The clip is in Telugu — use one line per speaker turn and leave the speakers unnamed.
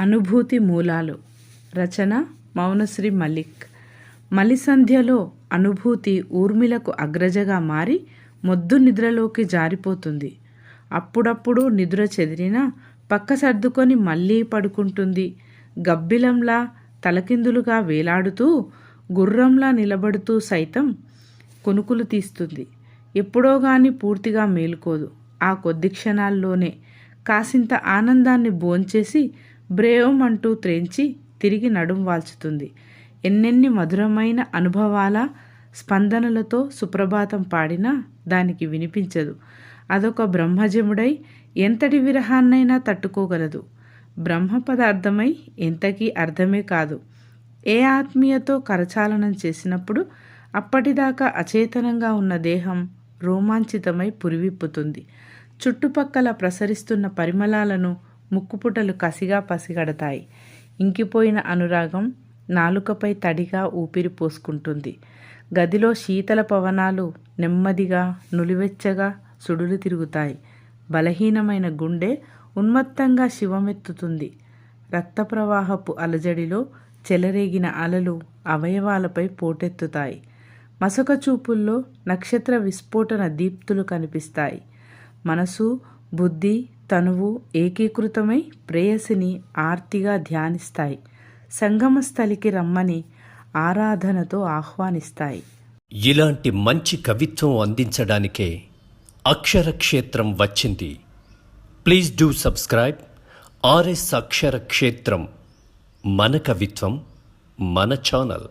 అనుభూతి మూలాలు. రచన మౌనశ్రీ మలిక్. మలిసంధ్యలో అనుభూతి ఊర్మిళకు అగ్రజగా మారి మొద్దు నిద్రలోకి జారిపోతుంది. అప్పుడప్పుడు నిద్ర చెదిరినా పక్క సర్దుకొని మళ్ళీ పడుకుంటుంది. గబ్బిలంలా తలకిందులుగా వేలాడుతూ గుర్రంలా నిలబడుతూ సైతం కొనుకులు తీస్తుంది. ఎప్పుడో గాని పూర్తిగా మేలుకోదు. ఆ కొద్ది క్షణాల్లోనే కాసింత ఆనందాన్ని భోంచేసి బ్రేవం అంటూ త్రేంచి తిరిగి నడుం వాల్చుతుంది. ఎన్నెన్ని మధురమైన అనుభవాల స్పందనలతో సుప్రభాతం పాడినా దానికి వినిపించదు. అదొక బ్రహ్మజముడై ఎంతటి విరహాన్నైనా తట్టుకోగలదు. బ్రహ్మ పదార్థమై ఎంతకీ అర్థమే కాదు. ఏ ఆత్మీయతో కరచాలనం చేసినప్పుడు అప్పటిదాకా అచేతనంగా ఉన్న దేహం రోమాంచితమై పురివిప్పుతుంది. చుట్టుపక్కల ప్రసరిస్తున్న పరిమళాలను ముక్కుపుటలు కసిగా పసిగడతాయి. ఇంకిపోయిన అనురాగం నాలుకపై తడిగా ఊపిరి పోసుకుంటుంది. గదిలో శీతల పవనాలు నెమ్మదిగా నులివెచ్చగా సుడులు తిరుగుతాయి. బలహీనమైన గుండె ఉన్మత్తంగా శివమెత్తుతుంది. రక్త ప్రవాహపు అలజడిలో చెలరేగిన అలలు అవయవాలపై పోటెత్తుతాయి. మసక చూపుల్లో నక్షత్ర విస్ఫోటన దీప్తులు కనిపిస్తాయి. మనసు, బుద్ధి, తనువు ఏకీకృతమై ప్రేయసిని ఆర్తిగా ధ్యానిస్తాయి. సంగమస్థలికి రమ్మని ఆరాధనతో ఆహ్వానిస్తాయి.
ఇలాంటి మంచి కవిత్వం అందించడానికే అక్షరక్షేత్రం వచ్చింది. Please do subscribe RS Aksharakshetram. మన కవిత్వం మన ఛానల్.